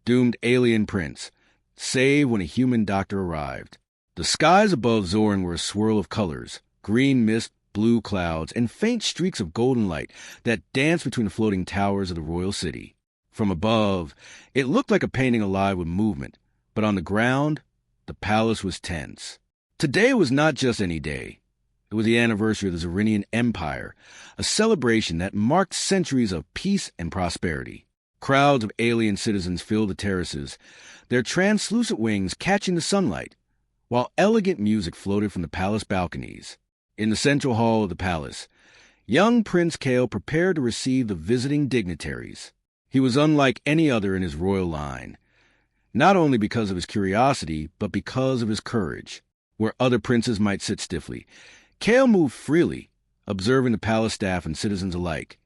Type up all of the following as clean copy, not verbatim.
doomed alien prince, save when a human doctor arrived. The skies above Zoran were a swirl of colors, green mist, blue clouds, and faint streaks of golden light that danced between the floating towers of the royal city. From above, it looked like a painting alive with movement, but on the ground, the palace was tense. Today was not just any day. It was the anniversary of the Zerinian Empire, a celebration that marked centuries of peace and prosperity. Crowds of alien citizens filled the terraces, their translucent wings catching the sunlight, while elegant music floated from the palace balconies. In the central hall of the palace, young Prince Kale prepared to receive the visiting dignitaries. He was unlike any other in his royal line, not only because of his curiosity, but because of his courage. Where other princes might sit stiffly, Kale moved freely, observing the palace staff and citizens alike,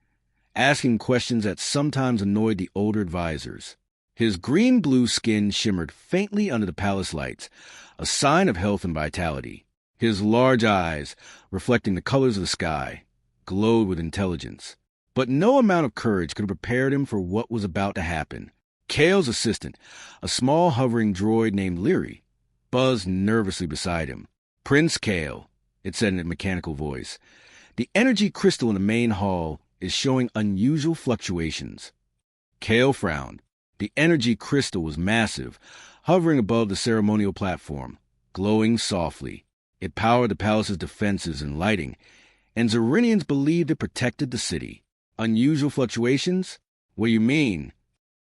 asking questions that sometimes annoyed the older advisors. His green-blue skin shimmered faintly under the palace lights, a sign of health and vitality. His large eyes, reflecting the colors of the sky, glowed with intelligence. But no amount of courage could have prepared him for what was about to happen. Kale's assistant, a small hovering droid named Leary, buzzed nervously beside him. "Prince Kale," it said in a mechanical voice, "the energy crystal in the main hall is showing unusual fluctuations." Kale frowned. The energy crystal was massive, hovering above the ceremonial platform, glowing softly. It powered the palace's defenses and lighting, and Zerinians believed it protected the city. "Unusual fluctuations? What do you mean?"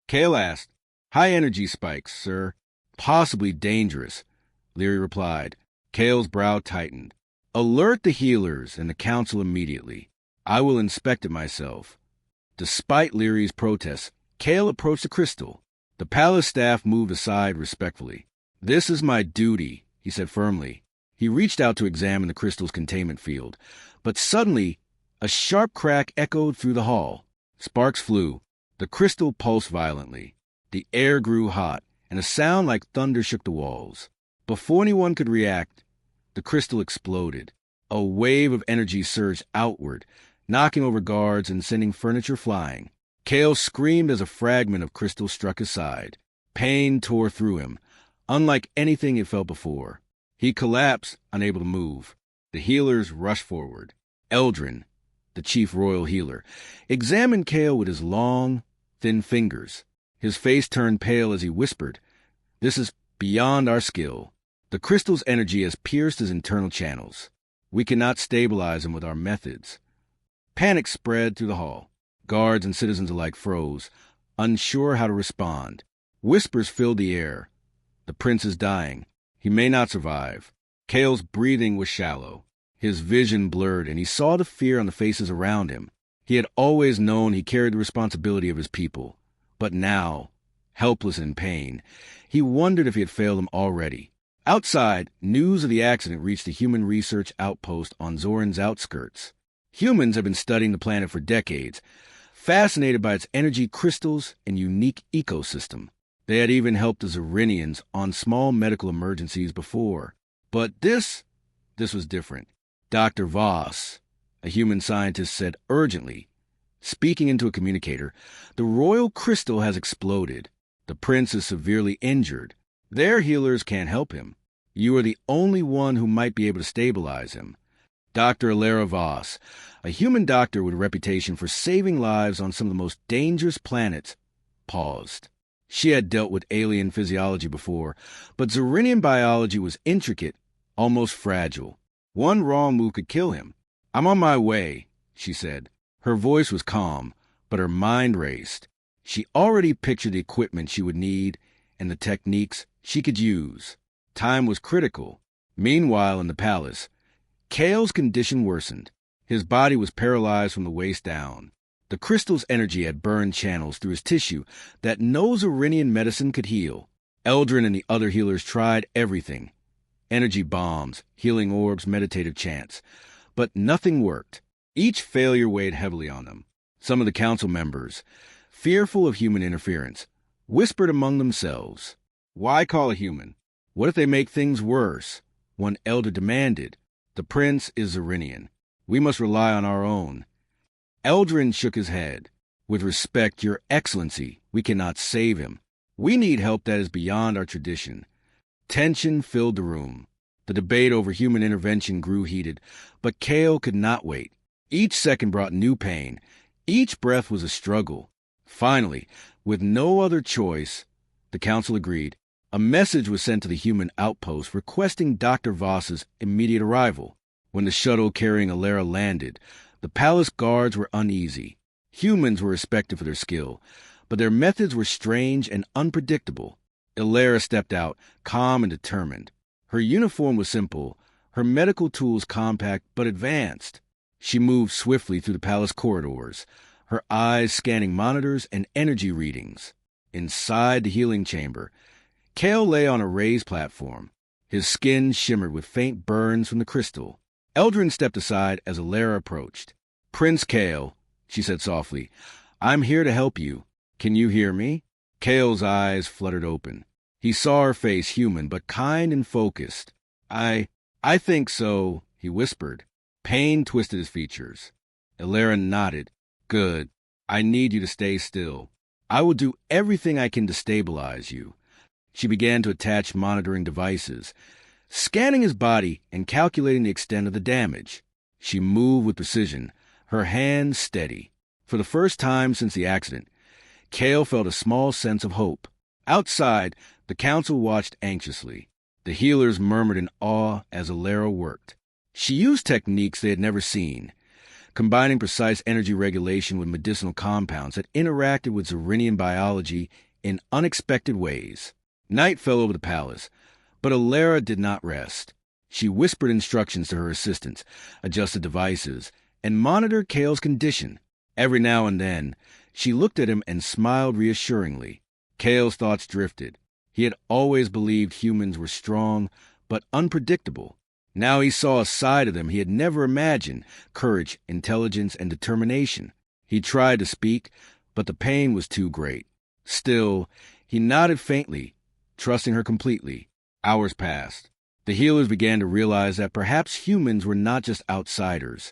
Kale asked. "High energy spikes, sir. Possibly dangerous," Leary replied. Kale's brow tightened. "Alert the healers and the council immediately. I will inspect it myself." Despite Leary's protests, Kale approached the crystal. The palace staff moved aside respectfully. "This is my duty," he said firmly. He reached out to examine the crystal's containment field, but suddenly a sharp crack echoed through the hall. Sparks flew. The crystal pulsed violently. The air grew hot, and a sound like thunder shook the walls. Before anyone could react, the crystal exploded. A wave of energy surged outward, knocking over guards and sending furniture flying. Kale screamed as a fragment of crystal struck his side. Pain tore through him, unlike anything he felt before. He collapsed, unable to move. The healers rushed forward. Eldrin, the chief royal healer, examined Kale with his long, thin fingers. His face turned pale as he whispered, "This is beyond our skill. The crystal's energy has pierced his internal channels. We cannot stabilize him with our methods." Panic spread through the hall. Guards and citizens alike froze, unsure how to respond. Whispers filled the air. "The prince is dying. He may not survive." Kale's breathing was shallow. His vision blurred, and he saw the fear on the faces around him. He had always known he carried the responsibility of his people. But now, helpless in pain, he wondered if he had failed them already. Outside, news of the accident reached the human research outpost on Zoran's outskirts. Humans have been studying the planet for decades, fascinated by its energy crystals and unique ecosystem. They had even helped the Zerinians on small medical emergencies before. But this was different. Dr. Voss, a human scientist, said urgently, speaking into a communicator, "The royal crystal has exploded. The prince is severely injured. Their healers can't help him. You are the only one who might be able to stabilize him." Dr. Alara Voss, a human doctor with a reputation for saving lives on some of the most dangerous planets, paused. She had dealt with alien physiology before, but Zerinian biology was intricate, almost fragile. One wrong move could kill him. "I'm on my way," she said. Her voice was calm, but her mind raced. She already pictured the equipment she would need and the techniques she could use. Time was critical. Meanwhile, in the palace, Kale's condition worsened. His body was paralyzed from the waist down. The crystal's energy had burned channels through his tissue that no Zerinian medicine could heal. Eldrin and the other healers tried everything. Energy bombs, healing orbs, meditative chants. But nothing worked. Each failure weighed heavily on them. Some of the council members, fearful of human interference, whispered among themselves, "Why call a human? What if they make things worse?" One elder demanded, "The prince is Zerinian. We must rely on our own." Eldrin shook his head. "With respect, your excellency, we cannot save him. We need help that is beyond our tradition. Tension filled the room. The debate over human intervention grew heated, but Kale could not wait. Each second brought new pain. Each breath was a struggle. Finally, with no other choice, the council agreed. A message was sent to the human outpost requesting Dr. Voss's immediate arrival. When the shuttle carrying Alara landed, the palace guards were uneasy. Humans were respected for their skill, but their methods were strange and unpredictable. Alara stepped out, calm and determined. Her uniform was simple, her medical tools compact but advanced. She moved swiftly through the palace corridors, her eyes scanning monitors and energy readings. Inside the healing chamber, Kale lay on a raised platform. His skin shimmered with faint burns from the crystal. Eldrin stepped aside as Alara approached. "Prince Kale," she said softly, "I'm here to help you. Can you hear me?" Kale's eyes fluttered open. He saw her face, human but kind and focused. I think so," he whispered. Pain twisted his features. Alara nodded. "Good. I need you to stay still. I will do everything I can to stabilize you." She began to attach monitoring devices, scanning his body and calculating the extent of the damage. She moved with precision, her hands steady. For the first time since the accident, Kale felt a small sense of hope. Outside, the council watched anxiously. The healers murmured in awe as Alara worked. She used techniques they had never seen, combining precise energy regulation with medicinal compounds that interacted with Zerinian biology in unexpected ways. Night fell over the palace, but Alara did not rest. She whispered instructions to her assistants, adjusted devices, and monitored Kale's condition. Every now and then, she looked at him and smiled reassuringly. Kale's thoughts drifted. He had always believed humans were strong, but unpredictable. Now he saw a side of them he had never imagined: courage, intelligence, and determination. He tried to speak, but the pain was too great. Still, he nodded faintly, trusting her completely. Hours passed. The healers began to realize that perhaps humans were not just outsiders.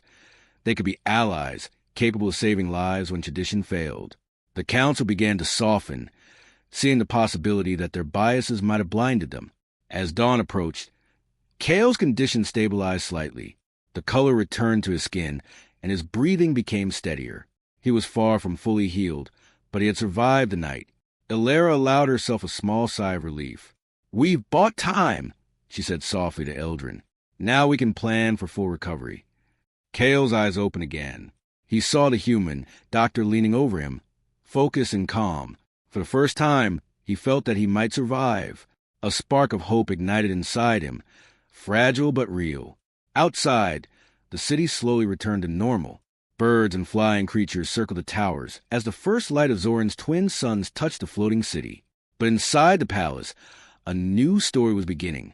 They could be allies, capable of saving lives when tradition failed. The council began to soften, seeing the possibility that their biases might have blinded them. As dawn approached, Kale's condition stabilized slightly. The color returned to his skin, and his breathing became steadier. He was far from fully healed, but he had survived the night. Alara allowed herself a small sigh of relief. "We've bought time," she said softly to Eldrin. "Now we can plan for full recovery." Kale's eyes opened again. He saw the human, doctor leaning over him, focused and calm. For the first time, he felt that he might survive. A spark of hope ignited inside him, fragile but real. Outside, the city slowly returned to normal. Birds and flying creatures circled the towers as the first light of Zoran's twin suns touched the floating city. But inside the palace, a new story was beginning.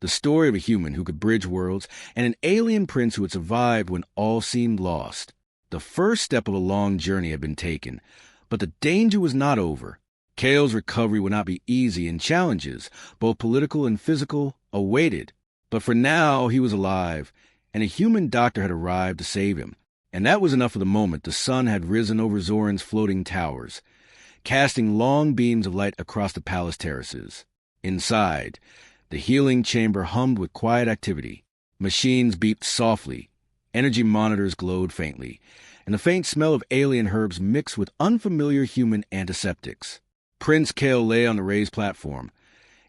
The story of a human who could bridge worlds and an alien prince who had survived when all seemed lost. The first step of a long journey had been taken, but the danger was not over. Kale's recovery would not be easy, and challenges, both political and physical, awaited. But for now, he was alive, and a human doctor had arrived to save him. And that was enough for the moment. The sun had risen over Zoran's floating towers, casting long beams of light across the palace terraces. Inside, the healing chamber hummed with quiet activity. Machines beeped softly, energy monitors glowed faintly, and the faint smell of alien herbs mixed with unfamiliar human antiseptics. Prince Kale lay on the raised platform,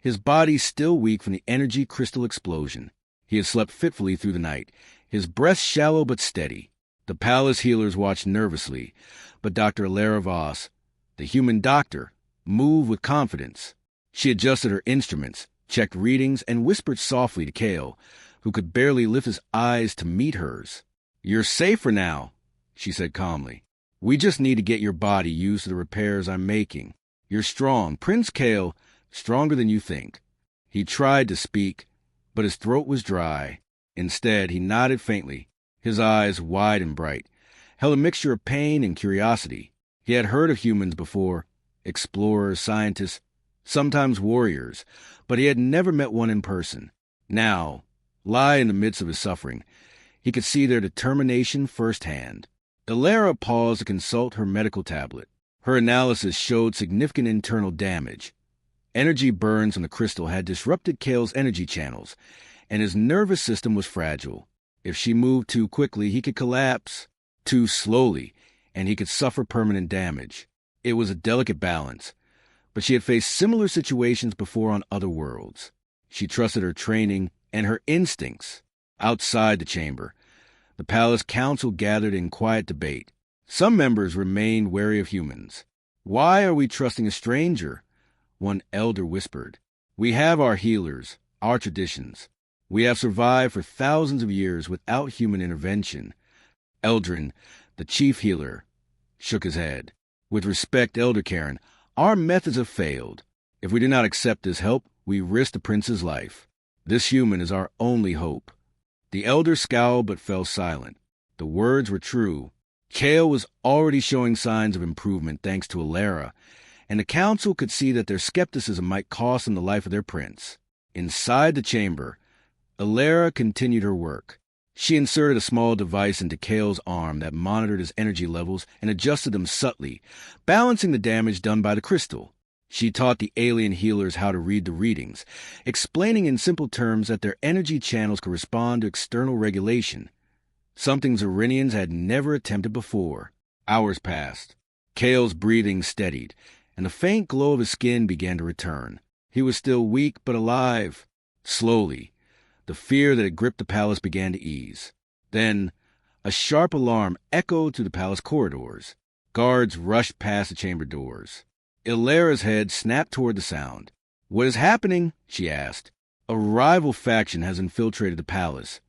his body still weak from the energy crystal explosion. He had slept fitfully through the night, his breath shallow but steady. The palace healers watched nervously, but Dr. Alara Voss, the human doctor, moved with confidence. She adjusted her instruments, checked readings, and whispered softly to Kale, who could barely lift his eyes to meet hers. "You're safer now," she said calmly. "We just need to get your body used to the repairs I'm making. You're strong, Prince Kale, stronger than you think." He tried to speak, but his throat was dry. Instead, he nodded faintly. His eyes, wide and bright, held a mixture of pain and curiosity. He had heard of humans before, explorers, scientists, sometimes warriors, but he had never met one in person. Now, lying in the midst of his suffering, he could see their determination firsthand. Alara paused to consult her medical tablet. Her analysis showed significant internal damage. Energy burns from the crystal had disrupted Kale's energy channels, and his nervous system was fragile. If she moved too quickly, he could collapse. Too slowly, and he could suffer permanent damage. It was a delicate balance, but she had faced similar situations before on other worlds. She trusted her training and her instincts. Outside the chamber, the palace council gathered in quiet debate. Some members remained wary of humans. "Why are we trusting a stranger?" one elder whispered. "We have our healers, our traditions. We have survived for thousands of years without human intervention." Eldrin, the chief healer, shook his head. "With respect, Elder Karen, our methods have failed. If we do not accept this help, we risk the prince's life. This human is our only hope." The elder scowled but fell silent. The words were true. Kale was already showing signs of improvement thanks to Alara, and the council could see that their skepticism might cost them the life of their prince. Inside the chamber, Alara continued her work. She inserted a small device into Kale's arm that monitored his energy levels and adjusted them subtly, balancing the damage done by the crystal. She taught the alien healers how to read the readings, explaining in simple terms that their energy channels correspond to external regulation, something Zerinians had never attempted before. Hours passed. Kale's breathing steadied, and the faint glow of his skin began to return. He was still weak but alive. Slowly, the fear that had gripped the palace began to ease. Then, a sharp alarm echoed through the palace corridors. Guards rushed past the chamber doors. Ilara's head snapped toward the sound. "What is happening?" she asked. "A rival faction has infiltrated the palace,"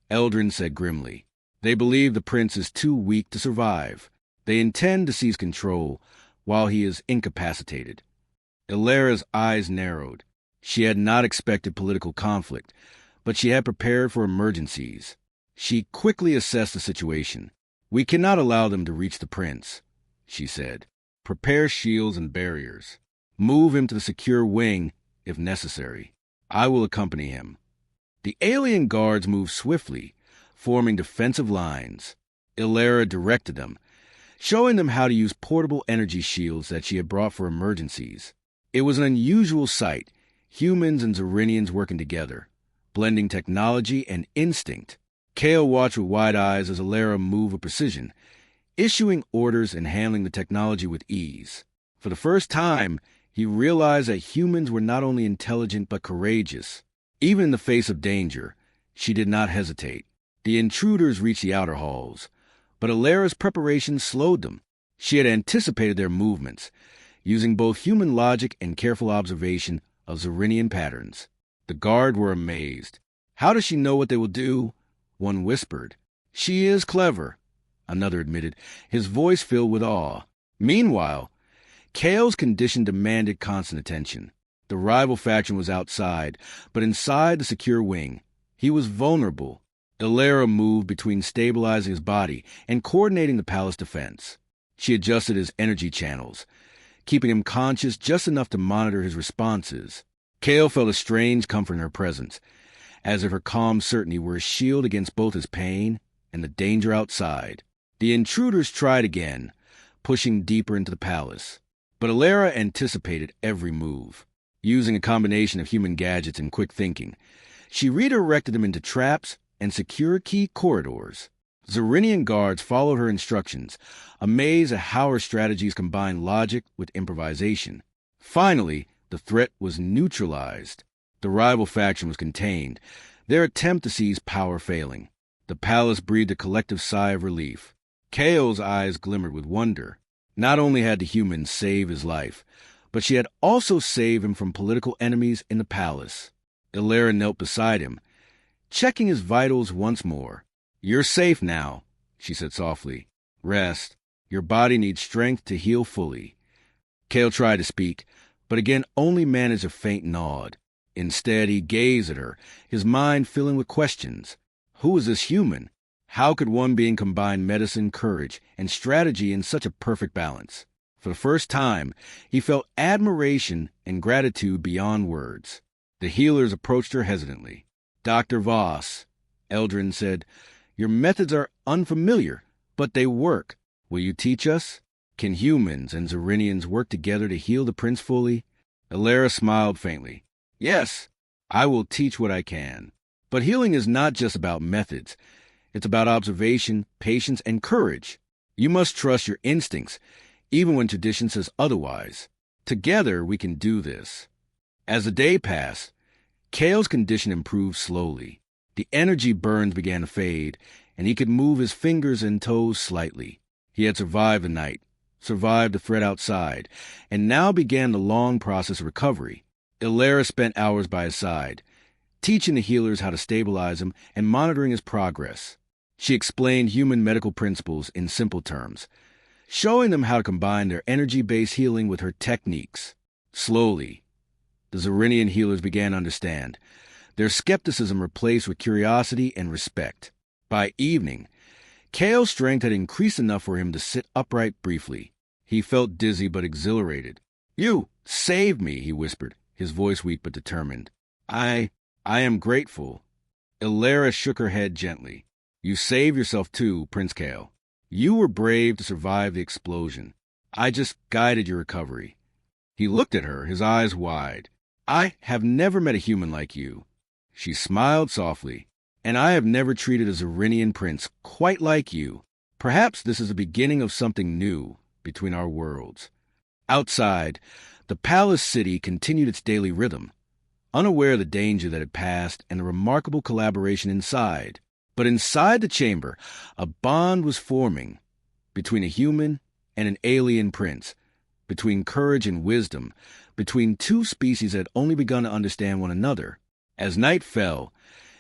Eldrin said grimly. "They believe the prince is too weak to survive. They intend to seize control while he is incapacitated." Ilara's eyes narrowed. She had not expected political conflict, but she had prepared for emergencies. She quickly assessed the situation. "We cannot allow them to reach the prince," she said. "Prepare shields and barriers. Move him to the secure wing, if necessary. I will accompany him." The alien guards moved swiftly, forming defensive lines. Ilara directed them, showing them how to use portable energy shields that she had brought for emergencies. It was an unusual sight, humans and Zerinians working together, blending technology and instinct. Kale watched with wide eyes as Ilara moved with precision, issuing orders and handling the technology with ease. For the first time, he realized that humans were not only intelligent but courageous. Even in the face of danger, she did not hesitate. The intruders reached the outer halls, but Ilara's preparations slowed them. She had anticipated their movements, using both human logic and careful observation of Zerinian patterns. The guard were amazed. "How does she know what they will do?" one whispered. "She is clever," another admitted, his voice filled with awe. Meanwhile, Kale's condition demanded constant attention. The rival faction was outside, but inside the secure wing, he was vulnerable. Ilara moved between stabilizing his body and coordinating the palace defense. She adjusted his energy channels, keeping him conscious just enough to monitor his responses. Kale felt a strange comfort in her presence, as if her calm certainty were a shield against both his pain and the danger outside. The intruders tried again, pushing deeper into the palace. But Ilara anticipated every move. Using a combination of human gadgets and quick thinking, she redirected them into traps and secure key corridors. Zerinian guards followed her instructions, amazed at how her strategies combined logic with improvisation. Finally, the threat was neutralized. The rival faction was contained, their attempt to seize power failing. The palace breathed a collective sigh of relief. Kale's eyes glimmered with wonder. Not only had the humans saved his life, but she had also saved him from political enemies in the palace. Ilara knelt beside him, checking his vitals once more. "You're safe now," she said softly. "Rest. Your body needs strength to heal fully." Kale tried to speak, but again only managed a faint nod. Instead, he gazed at her, his mind filling with questions. Who was this human? How could one being combine medicine, courage, and strategy in such a perfect balance? For the first time, he felt admiration and gratitude beyond words. The healers approached her hesitantly. "Dr. Voss," Eldrin said, "your methods are unfamiliar, but they work. Will you teach us?" Can humans and Zerinians work together to heal the prince fully? Elara smiled faintly. Yes, I will teach what I can. But healing is not just about methods. It's about observation, patience, and courage. You must trust your instincts, even when tradition says otherwise. Together, we can do this. As the day passed, Kale's condition improved slowly. The energy burns began to fade, and he could move his fingers and toes slightly. He had survived the night, survived the threat outside, and now began the long process of recovery. Elara spent hours by his side, teaching the healers how to stabilize him and monitoring his progress. She explained human medical principles in simple terms, showing them how to combine their energy-based healing with her techniques. Slowly, the Zerinian healers began to understand, their skepticism replaced with curiosity and respect. By evening, Kale's strength had increased enough for him to sit upright briefly. He felt dizzy but exhilarated. You saved me, he whispered, his voice weak but determined. I am grateful. Elara shook her head gently. You saved yourself too, Prince Kale. You were brave to survive the explosion. I just guided your recovery. He looked at her, his eyes wide. I have never met a human like you. She smiled softly. And I have never treated a Zerinian prince quite like you. Perhaps this is the beginning of something new between our worlds. Outside, the palace city continued its daily rhythm, unaware of the danger that had passed and the remarkable collaboration inside. But inside the chamber, a bond was forming between a human and an alien prince, between courage and wisdom, between two species that had only begun to understand one another. As night fell,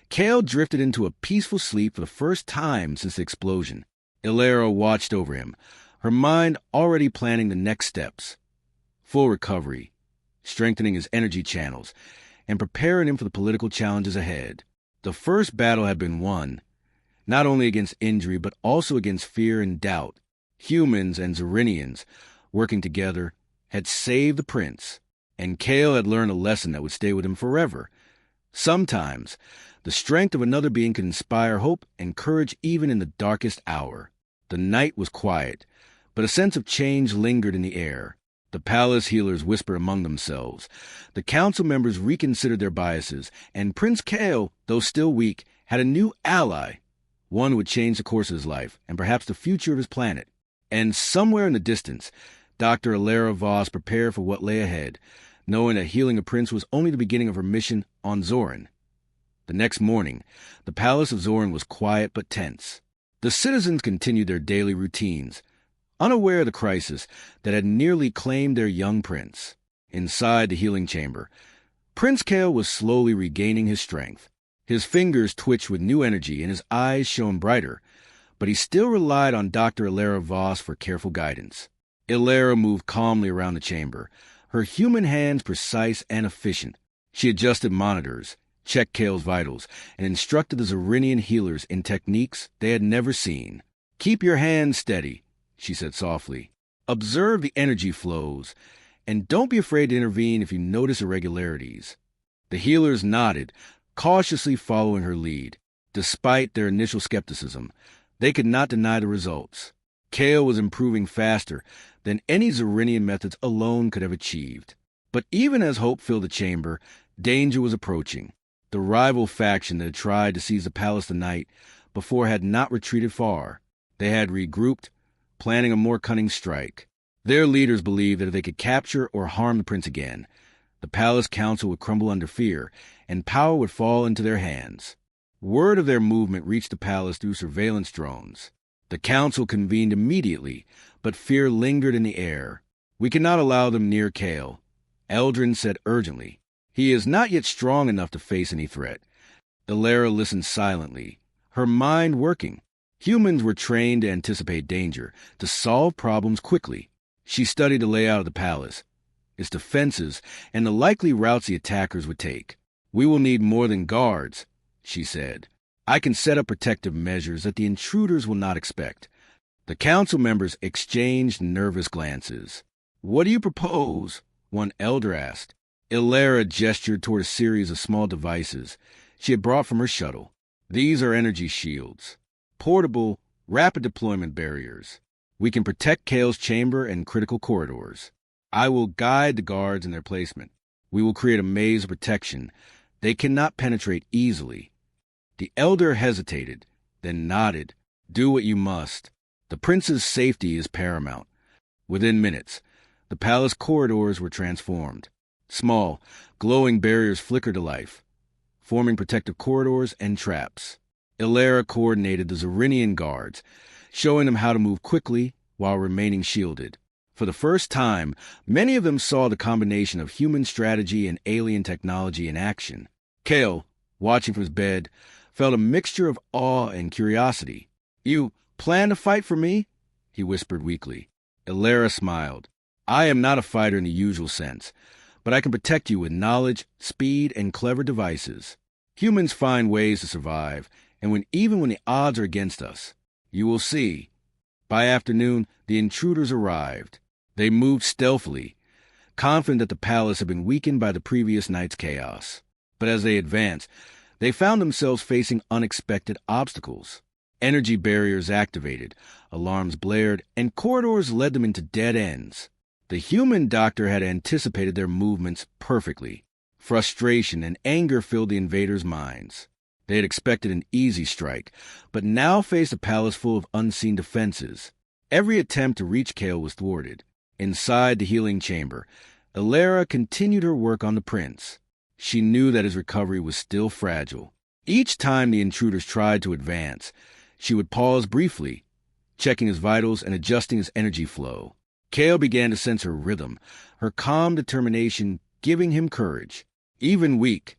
Kale drifted into a peaceful sleep for the first time since the explosion. Elara watched over him, her mind already planning the next steps. Full recovery, strengthening his energy channels, and preparing him for the political challenges ahead. The first battle had been won, not only against injury but also against fear and doubt. Humans and Zerinians, working together, had saved the prince, and Kale had learned a lesson that would stay with him forever. Sometimes, the strength of another being can inspire hope and courage even in the darkest hour. The night was quiet, but a sense of change lingered in the air. The palace healers whispered among themselves. The council members reconsidered their biases, and Prince Kale, though still weak, had a new ally. One would change the course of his life, and perhaps the future of his planet. And somewhere in the distance, Dr. Elara Voss prepared for what lay ahead, knowing that healing a prince was only the beginning of her mission on Zorin. The next morning, the palace of Zorin was quiet but tense. The citizens continued their daily routines, unaware of the crisis that had nearly claimed their young prince. Inside the healing chamber, Prince Kale was slowly regaining his strength. His fingers twitched with new energy and his eyes shone brighter, but he still relied on Dr. Elara Voss for careful guidance. Elara moved calmly around the chamber, her human hands precise and efficient. She adjusted monitors, checked Kale's vitals, and instructed the Zerinian healers in techniques they had never seen. Keep your hands steady, she said softly. Observe the energy flows, and don't be afraid to intervene if you notice irregularities. The healers nodded, cautiously following her lead. Despite their initial skepticism, they could not deny the results. Kale was improving faster than any Zerinian methods alone could have achieved. But even as hope filled the chamber, danger was approaching. The rival faction that had tried to seize the palace the night before had not retreated far. They had regrouped, planning a more cunning strike. Their leaders believed that if they could capture or harm the prince again, the palace council would crumble under fear, and power would fall into their hands. Word of their movement reached the palace through surveillance drones. The council convened immediately, but fear lingered in the air. We cannot allow them near Kale, Eldrin said urgently. He is not yet strong enough to face any threat. Elara listened silently, her mind working. Humans were trained to anticipate danger, to solve problems quickly. She studied the layout of the palace, its defenses, and the likely routes the attackers would take. We will need more than guards, she said. I can set up protective measures that the intruders will not expect. The council members exchanged nervous glances. What do you propose? One elder asked. Elara gestured toward a series of small devices she had brought from her shuttle. These are energy shields, portable, rapid deployment barriers. We can protect Kale's chamber and critical corridors. I will guide the guards in their placement. We will create a maze of protection. They cannot penetrate easily. The elder hesitated, then nodded. Do what you must. The prince's safety is paramount. Within minutes, the palace corridors were transformed. Small, glowing barriers flickered to life, forming protective corridors and traps. Ilera coordinated the Zerinian guards, showing them how to move quickly while remaining shielded. For the first time, many of them saw the combination of human strategy and alien technology in action. Kale, watching from his bed, felt a mixture of awe and curiosity. You plan to fight for me? He whispered weakly. Ilera smiled. I am not a fighter in the usual sense, but I can protect you with knowledge, speed, and clever devices. Humans find ways to survive, and even when the odds are against us. You will see. By afternoon, the intruders arrived. They moved stealthily, confident that the palace had been weakened by the previous night's chaos. But as they advanced, they found themselves facing unexpected obstacles. Energy barriers activated, alarms blared, and corridors led them into dead ends. The human doctor had anticipated their movements perfectly. Frustration and anger filled the invaders' minds. They had expected an easy strike, but now faced a palace full of unseen defenses. Every attempt to reach Kale was thwarted. Inside the healing chamber, Ilera continued her work on the prince. She knew that his recovery was still fragile. Each time the intruders tried to advance, she would pause briefly, checking his vitals and adjusting his energy flow. Kale began to sense her rhythm, her calm determination giving him courage. Even weak,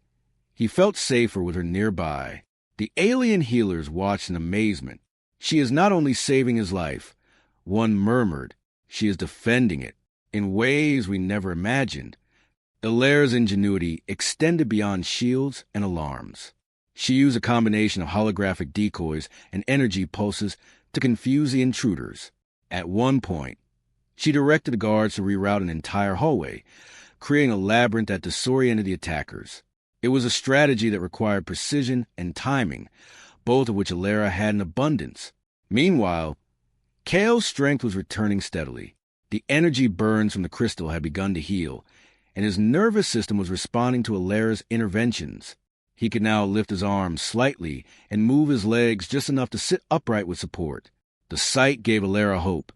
he felt safer with her nearby. The alien healers watched in amazement. She is not only saving his life, one murmured, she is defending it in ways we never imagined. Ilera's ingenuity extended beyond shields and alarms. She used a combination of holographic decoys and energy pulses to confuse the intruders. At one point, she directed the guards to reroute an entire hallway, creating a labyrinth that disoriented the attackers. It was a strategy that required precision and timing, both of which Ilera had in abundance. Meanwhile, Kale's strength was returning steadily. The energy burns from the crystal had begun to heal, and his nervous system was responding to Ilera's interventions. He could now lift his arms slightly and move his legs just enough to sit upright with support. The sight gave Ilera hope.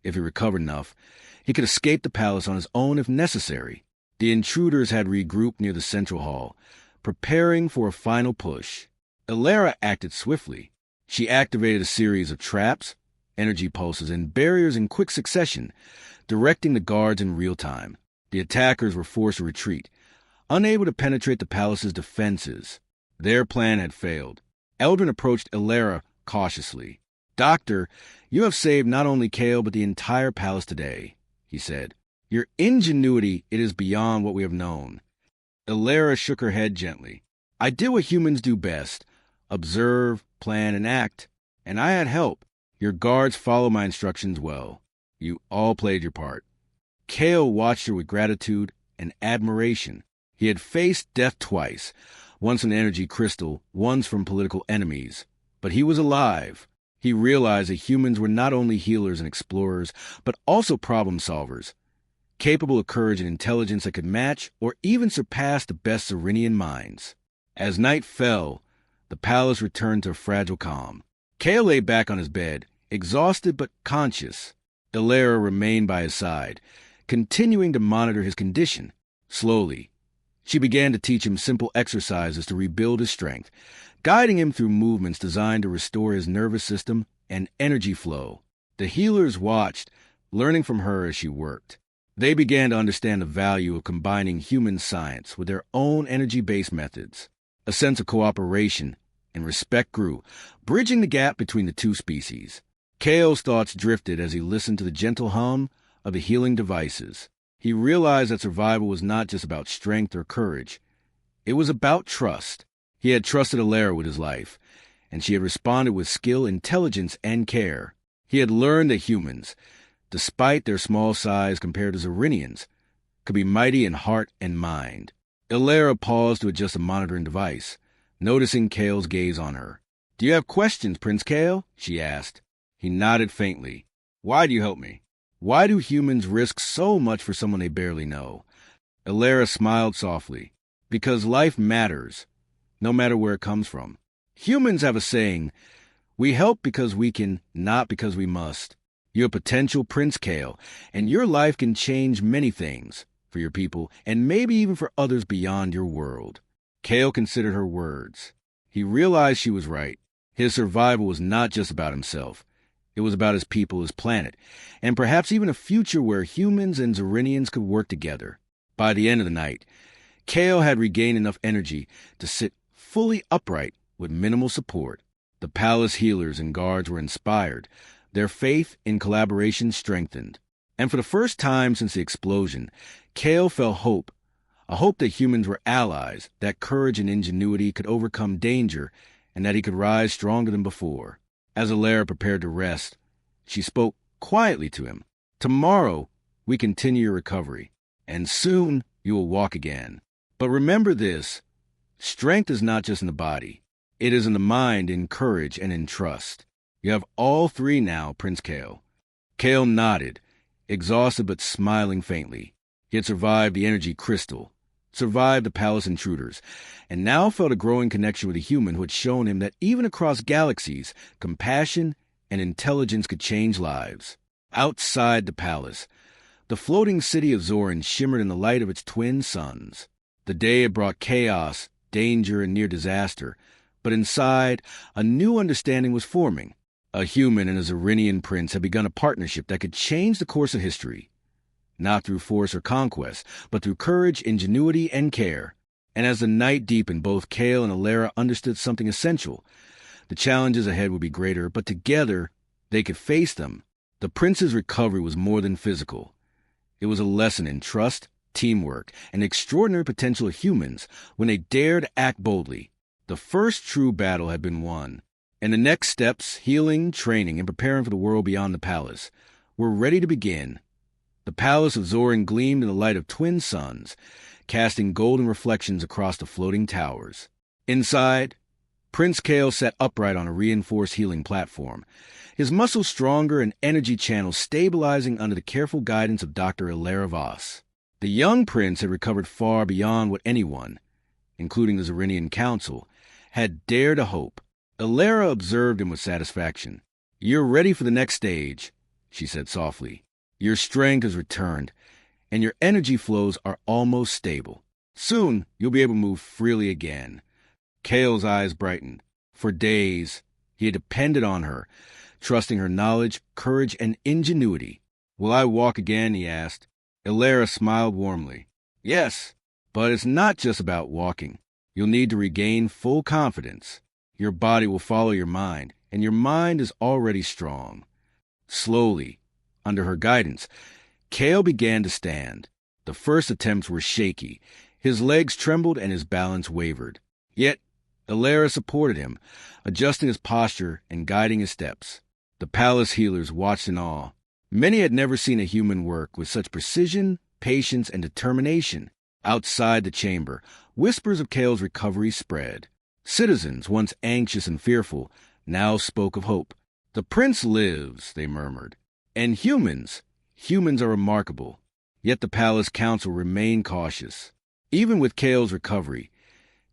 If he recovered enough, he could escape the palace on his own if necessary. The intruders had regrouped near the central hall, preparing for a final push. Ilera acted swiftly. She activated a series of traps, energy pulses, and barriers in quick succession, directing the guards in real time. The attackers were forced to retreat, unable to penetrate the palace's defenses. Their plan had failed. Eldrin approached Ilera cautiously. Doctor, you have saved not only Kale but the entire palace today, he said. Your ingenuity, it is beyond what we have known. Ilera shook her head gently. I did what humans do best, observe, plan, and act, and I had help. Your guards followed my instructions well. You all played your part. Kale watched her with gratitude and admiration. He had faced death twice, once from the energy crystal, once from political enemies. But he was alive. He realized that humans were not only healers and explorers, but also problem solvers, capable of courage and intelligence that could match or even surpass the best Zerinian minds. As night fell, the palace returned to a fragile calm. Kale lay back on his bed, exhausted but conscious. Ilera remained by his side, continuing to monitor his condition. Slowly, she began to teach him simple exercises to rebuild his strength, guiding him through movements designed to restore his nervous system and energy flow. The healers watched, learning from her as she worked. They began to understand the value of combining human science with their own energy-based methods. A sense of cooperation and respect grew, bridging the gap between the two species. Kale's thoughts drifted as he listened to the gentle hum of the healing devices. He realized that survival was not just about strength or courage. It was about trust. He had trusted Ilera with his life, and she had responded with skill, intelligence, and care. He had learned that humans, despite their small size compared to Zerinians, could be mighty in heart and mind. Ilera paused to adjust a monitoring device, noticing Kale's gaze on her. "Do you have questions, Prince Kale?" she asked. He nodded faintly. Why do you help me? Why do humans risk so much for someone they barely know? Elara smiled softly. Because life matters, no matter where it comes from. Humans have a saying, we help because we can, not because we must. You're a potential Prince Kale, and your life can change many things for your people, and maybe even for others beyond your world. Kale considered her words. He realized she was right. His survival was not just about himself. It was about his people, his planet, and perhaps even a future where humans and Zerinians could work together. By the end of the night, Kale had regained enough energy to sit fully upright with minimal support. The palace healers and guards were inspired, their faith in collaboration strengthened. And for the first time since the explosion, Kale felt hope, a hope that humans were allies, that courage and ingenuity could overcome danger, and that he could rise stronger than before. As Elara prepared to rest, she spoke quietly to him. Tomorrow, we continue your recovery, and soon you will walk again. But remember this, strength is not just in the body. It is in the mind, in courage, and in trust. You have all three now, Prince Kale. Kale nodded, exhausted but smiling faintly. He had survived the energy crystal, survived the palace intruders, and now felt a growing connection with a human who had shown him that even across galaxies, compassion and intelligence could change lives. Outside the palace, the floating city of Zorin shimmered in the light of its twin suns. The day had brought chaos, danger, and near disaster, but inside, a new understanding was forming. A human and a Zerinian prince had begun a partnership that could change the course of history, not through force or conquest, but through courage, ingenuity, and care. And as the night deepened, both Kale and Elara understood something essential. The challenges ahead would be greater, but together they could face them. The prince's recovery was more than physical. It was a lesson in trust, teamwork, and the extraordinary potential of humans when they dared act boldly. The first true battle had been won, and the next steps, healing, training, and preparing for the world beyond the palace, were ready to begin. The palace of Zorin gleamed in the light of twin suns, casting golden reflections across the floating towers. Inside, Prince Kale sat upright on a reinforced healing platform, his muscles stronger and energy channels stabilizing under the careful guidance of Dr. Elara Voss. The young prince had recovered far beyond what anyone, including the Zerinian Council, had dared to hope. Elara observed him with satisfaction. You're ready for the next stage, she said softly. Your strength has returned, and your energy flows are almost stable. Soon, you'll be able to move freely again. Kale's eyes brightened. For days, he had depended on her, trusting her knowledge, courage, and ingenuity. Will I walk again, he asked. Elara smiled warmly. Yes, but it's not just about walking. You'll need to regain full confidence. Your body will follow your mind, and your mind is already strong. Slowly, under her guidance, Kale began to stand. The first attempts were shaky. His legs trembled and his balance wavered. Yet, Elara supported him, adjusting his posture and guiding his steps. The palace healers watched in awe. Many had never seen a human work with such precision, patience, and determination. Outside the chamber, whispers of Kale's recovery spread. Citizens, once anxious and fearful, now spoke of hope. The prince lives, they murmured. And humans are remarkable. Yet the palace council remained cautious. Even with Kale's recovery,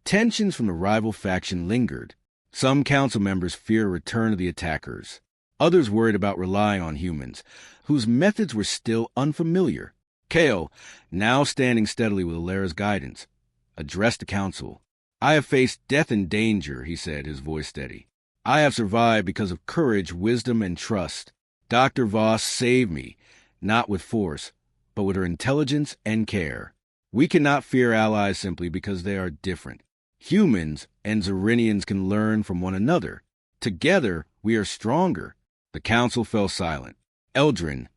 tensions from the rival faction lingered. Some council members feared a return of the attackers. Others worried about relying on humans, whose methods were still unfamiliar. Kale, now standing steadily with Elara's guidance, addressed the council. I have faced death and danger, he said, his voice steady. I have survived because of courage, wisdom, and trust. Dr. Voss saved me, not with force, but with her intelligence and care. We cannot fear allies simply because they are different. Humans and Zerinians can learn from one another. Together, we are stronger. The council fell silent. Eldrin,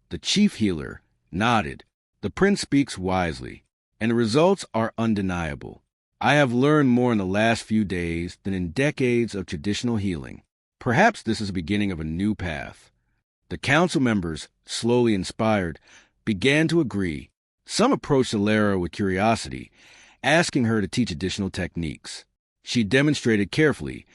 the chief healer, nodded. The prince speaks wisely, and the results are undeniable. I have learned more in the last few days than in decades of traditional healing. Perhaps this is the beginning of a new path. The council members, slowly inspired, began to agree. Some approached Elara with curiosity, asking her to teach additional techniques. She demonstrated carefully,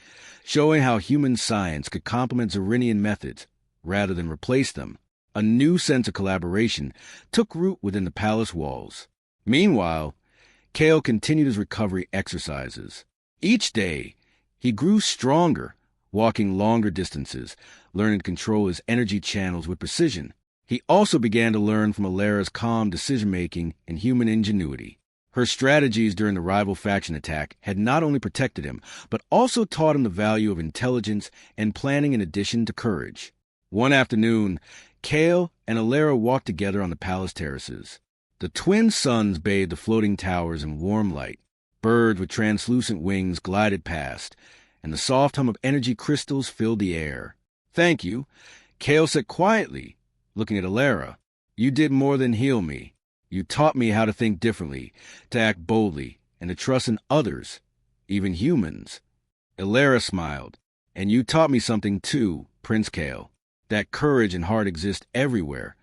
showing how human science could complement Zerinian methods, rather than replace them. A new sense of collaboration took root within the palace walls. Meanwhile, Kale continued his recovery exercises. Each day, he grew stronger, walking longer distances, learning to control his energy channels with precision. He also began to learn from Alara's calm decision-making and human ingenuity. Her strategies during the rival faction attack had not only protected him, but also taught him the value of intelligence and planning in addition to courage. One afternoon, Kale and Alara walked together on the palace terraces. The twin suns bathed the floating towers in warm light. Birds with translucent wings glided past, and the soft hum of energy crystals filled the air. "Thank you," Kale said quietly, looking at Alara. "You did more than heal me. You taught me how to think differently, to act boldly, and to trust in others, even humans." Alara smiled. "And you taught me something too, Prince Kale, that courage and heart exist everywhere,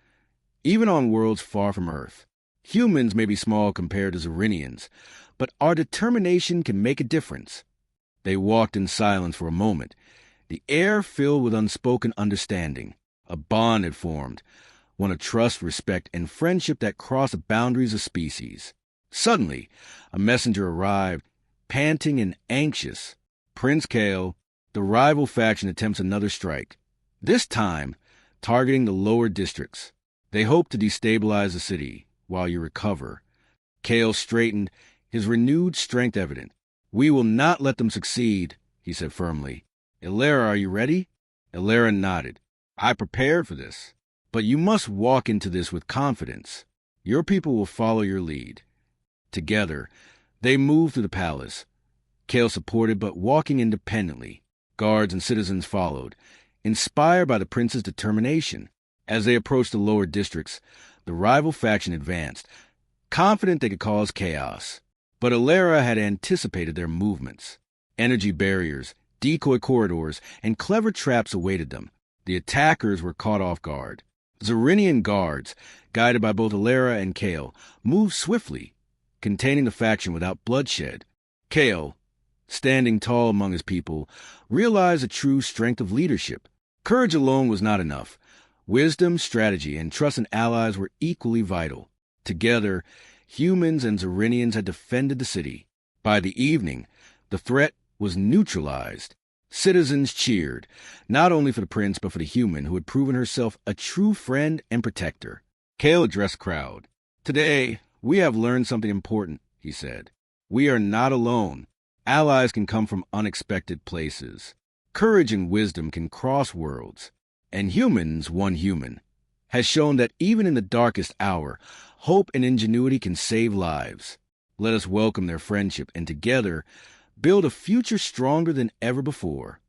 even on worlds far from Earth. Humans may be small compared to Zerinians, but our determination can make a difference." They walked in silence for a moment, the air filled with unspoken understanding. A bond had formed, one of trust, respect, and friendship that crossed the boundaries of species. Suddenly, a messenger arrived, panting and anxious. "Prince Kale, the rival faction attempts another strike, this time targeting the lower districts. They hope to destabilize the city while you recover." Kale straightened, his renewed strength evident. "We will not let them succeed," he said firmly. "Alara, are you ready?" Alara nodded. "I prepared for this. But you must walk into this with confidence. Your people will follow your lead." Together, they moved through the palace. Kale supported, but walking independently. Guards and citizens followed, inspired by the prince's determination. As they approached the lower districts, the rival faction advanced, confident they could cause chaos. But Alara had anticipated their movements. Energy barriers, decoy corridors, and clever traps awaited them. The attackers were caught off guard. Zerinian guards, guided by both Alara and Kale, moved swiftly, containing the faction without bloodshed. Kale, standing tall among his people, realized the true strength of leadership. Courage alone was not enough. Wisdom, strategy, and trust in allies were equally vital. Together, humans and Zerinians had defended the city. By the evening, the threat was neutralized. Citizens cheered, not only for the prince but for the human who had proven herself a true friend and protector. Kale addressed the crowd. "Today, we have learned something important," he said. "We are not alone. Allies can come from unexpected places. Courage and wisdom can cross worlds. And humans, one human, has shown that even in the darkest hour, hope and ingenuity can save lives. Let us welcome their friendship and together build a future stronger than ever before."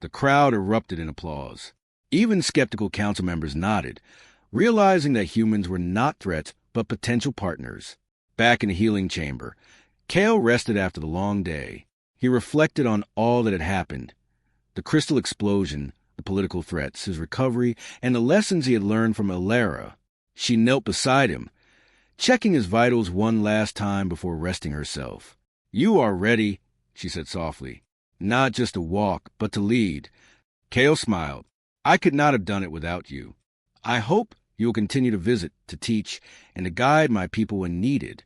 The crowd erupted in applause. Even skeptical council members nodded, realizing that humans were not threats but potential partners. Back in the healing chamber, Kale rested after the long day. He reflected on all that had happened: the crystal explosion, the political threats, his recovery, and the lessons he had learned from Alara. She knelt beside him, checking his vitals one last time before resting herself. "You are ready," she said softly. "Not just to walk, but to lead." Kale smiled. "I could not have done it without you. I hope you will continue to visit, to teach, and to guide my people when needed."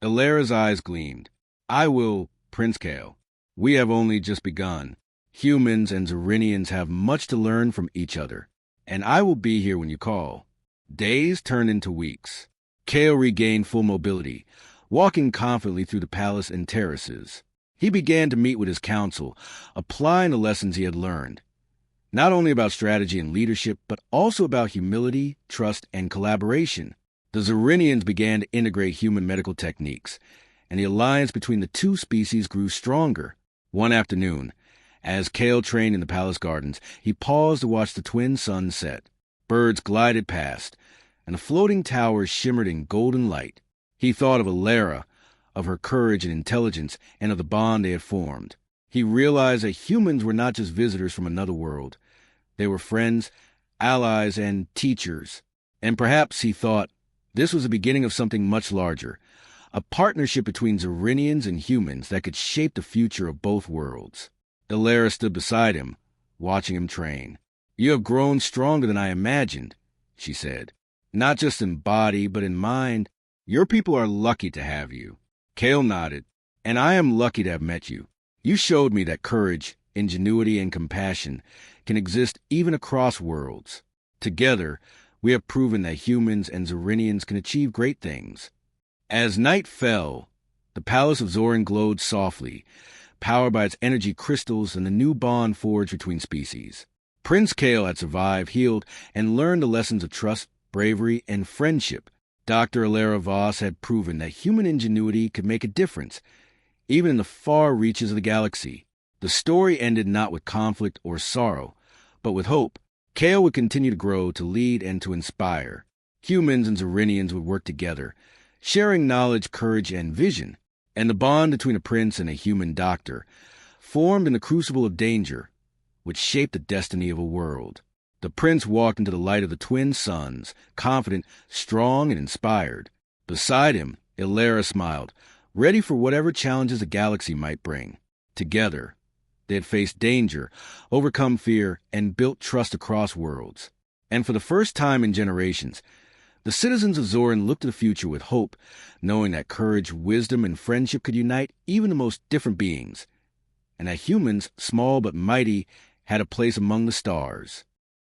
Alara's eyes gleamed. "I will, Prince Kale. We have only just begun. Humans and Zerinians have much to learn from each other, and I will be here when you call." Days turned into weeks. Kale regained full mobility, walking confidently through the palace and terraces. He began to meet with his council, applying the lessons he had learned, not only about strategy and leadership, but also about humility, trust, and collaboration. The Zerinians began to integrate human medical techniques, and the alliance between the two species grew stronger. One afternoon, as Kale trained in the palace gardens, he paused to watch the twin suns set. Birds glided past, and the floating towers shimmered in golden light. He thought of Alara, of her courage and intelligence, and of the bond they had formed. He realized that humans were not just visitors from another world. They were friends, allies, and teachers. And perhaps, he thought, this was the beginning of something much larger, a partnership between Zerinians and humans that could shape the future of both worlds. Alara stood beside him, watching him train. You have grown stronger than I imagined, she said. Not just in body, but in mind. Your people are lucky to have you. Kale nodded. And I am lucky to have met you. You showed me that courage, ingenuity, and compassion can exist even across worlds. Together, we have proven that humans and Zerinians can achieve great things. As night fell, the palace of Zorin glowed softly, powered by its energy crystals and the new bond forged between species. Prince Kale had survived, healed, and learned the lessons of trust, bravery, and friendship. Dr. Alara Voss had proven that human ingenuity could make a difference, even in the far reaches of the galaxy. The story ended not with conflict or sorrow, but with hope. Kale would continue to grow, to lead, and to inspire. Humans and Zerinians would work together, sharing knowledge, courage, and vision. And the bond between a prince and a human doctor, formed in the crucible of danger, would shape the destiny of a world. The prince walked into the light of the twin suns, confident, strong, and inspired. Beside him, Ilara smiled, ready for whatever challenges the galaxy might bring. Together, they had faced danger, overcome fear, and built trust across worlds. And for the first time in generations, the citizens of Zorin looked to the future with hope, knowing that courage, wisdom, and friendship could unite even the most different beings, and that humans, small but mighty, had a place among the stars.